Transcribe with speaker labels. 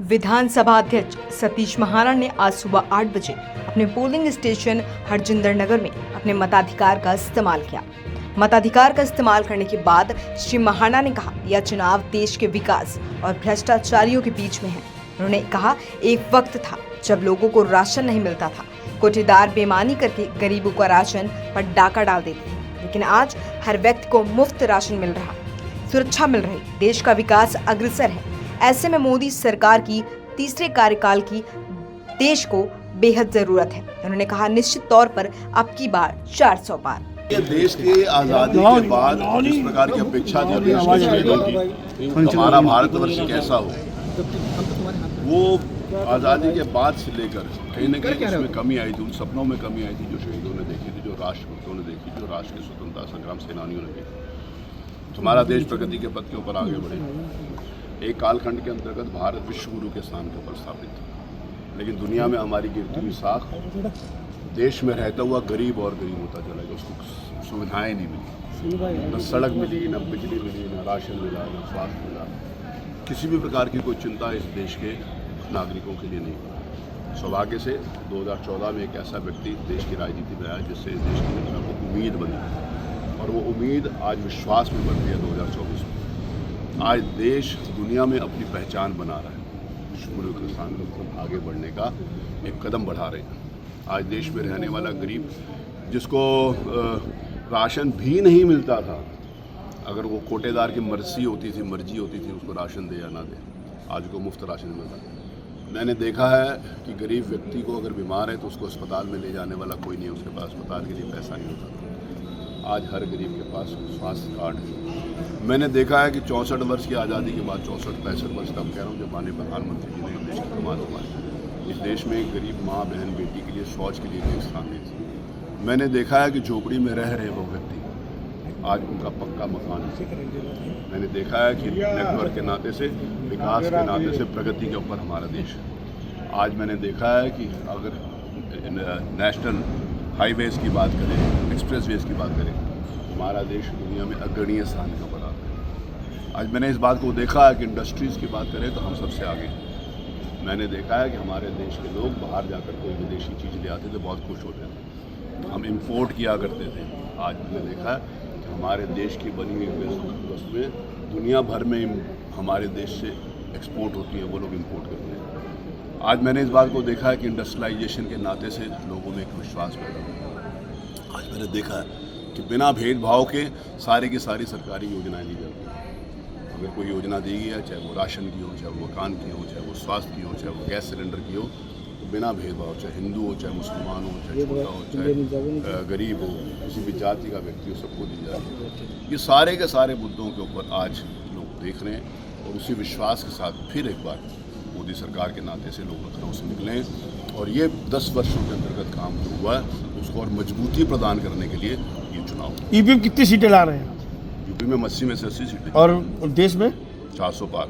Speaker 1: विधानसभा अध्यक्ष सतीश महाना ने आज सुबह 8 बजे अपने पोलिंग स्टेशन हरजिंदर नगर में अपने मताधिकार का इस्तेमाल किया। मताधिकार का इस्तेमाल करने के बाद श्री महाना ने कहा, यह चुनाव देश के विकास और भ्रष्टाचारियों के बीच में है। उन्होंने कहा, एक वक्त था जब लोगों को राशन नहीं मिलता था, कोटेदार बेईमानी करके गरीबों का राशन पर डाका डाल देते थे, लेकिन आज हर व्यक्ति को मुफ्त राशन मिल रहा, सुरक्षा मिल रही, देश का विकास अग्रसर है। ऐसे में मोदी सरकार की तीसरे कार्यकाल की देश को बेहद जरूरत है। उन्होंने कहा, निश्चित तौर पर अब की बार 400 पार।
Speaker 2: ये देश की आज़ादी के बाद जिस प्रकार की अपेक्षा थी देश के शहीदों की, हमारा भारतवर्ष कैसा हो, वो आज़ादी के बाद से लेकर कहीं न कहीं उसमें कमी आई थी, उन सपनों में कमी आई थी जो शहीदों ने देखी थी, जो राष्ट्रभक्तों ने देखी, जो राष्ट्र के स्वतंत्रता संग्राम सेनानियों ने देखी। हमारा देश प्रगति के पथ के ऊपर आगे बढ़े। एक कालखंड के अंतर्गत भारत विश्व गुरु के स्थान के ऊपर स्थापित था, लेकिन दुनिया में हमारी गिरती हुई साख देश में रहता हुआ गरीब और गरीब होता चला गया। उसको सुविधाएं नहीं मिली, न सड़क मिली, न बिजली मिली, न राशन मिला, न स्वास्थ्य मिला, किसी भी प्रकार की कोई चिंता इस देश के नागरिकों के लिए नहीं। सौभाग्य से 2014 में एक ऐसा व्यक्ति देश की राजनीति में आया जिससे इस देश की जनता को उम्मीद बनी, और वो उम्मीद आज विश्वास में बन गई है। 2024 में आज देश दुनिया में अपनी पहचान बना रहा है, विश्व गुरु के स्थान पर आगे बढ़ने का एक कदम बढ़ा रहे हैं। आज देश में रहने वाला गरीब जिसको राशन भी नहीं मिलता था, अगर वो कोटेदार की मर्जी होती थी उसको राशन दे या ना दे, आज को मुफ्त राशन मिलता। मैंने देखा है कि गरीब व्यक्ति को अगर बीमार है तो उसको अस्पताल में ले जाने वाला कोई नहीं है, उसके पास अस्पताल के लिए पैसा नहीं होता। आज हर गरीब के पास स्वास्थ्य कार्ड है। मैंने देखा है कि 64 वर्ष की आज़ादी के बाद, 64-65 वर्ष तक कह रहा हूँ, जब माननीय प्रधानमंत्री जी ने देश की कमान संभाली, इस देश में गरीब माँ बहन बेटी के लिए शौच के लिए भी स्थान नहीं थी। मैंने देखा है कि झोपड़ी में रह रहे वो व्यक्ति आज उनका पक्का मकान है। मैंने देखा है कि नेटवर्क के नाते से, विकास के नाते से प्रगति के ऊपर हमारा देश है। आज मैंने देखा है कि अगर नेशनल हाईवेज़ की बात करें, एक्सप्रेसवेज़ की बात करें, हमारा देश दुनिया में अग्रणीय स्थान का बना है। आज मैंने इस बात को देखा है कि इंडस्ट्रीज़ की बात करें तो हम सबसे आगे हैं। मैंने देखा है कि हमारे देश के लोग बाहर जाकर कोई विदेशी चीज़ ले आते थे, बहुत खुश होते थे, हम इंपोर्ट किया करते थे। आज मैंने देखा है कि हमारे देश की बनी हुई वस्तुएं दुनिया भर में हमारे देश से एक्सपोर्ट होती है, वो लोग इंपोर्ट करते हैं। आज मैंने इस बात को देखा है कि इंडस्ट्रियलाइजेशन के नाते से लोगों में एक विश्वास पैदा हुआ। आज मैंने देखा है कि बिना भेदभाव के सारी की सारी सरकारी योजनाएं दी जाती हैं। अगर कोई योजना दी गई है, चाहे वो राशन की हो, चाहे वो मकान की हो, चाहे वो स्वास्थ्य की हो, चाहे वो गैस सिलेंडर की हो, तो बिना भेदभाव, चाहे हिंदू हो, चाहे मुसलमान हो, चाहे छोटा हो, चाहे गरीब हो, किसी भी जाति का व्यक्ति हो, सबको दी जाती है। ये सारे के सारे मुद्दों के ऊपर आज लोग देख रहे हैं, और उसी विश्वास के साथ फिर एक बार मोदी सरकार के नाते से लोग लखनऊ से निकलें, और ये 10 वर्षों के अंतर्गत काम जो हुआ है उसको और मजबूती प्रदान करने के लिए ये चुनाव।
Speaker 3: यूपी में कितनी सीटें ला रहे हैं?
Speaker 2: यूपी में 80 में से 80 सीटें,
Speaker 3: और देश में
Speaker 2: 400 पार।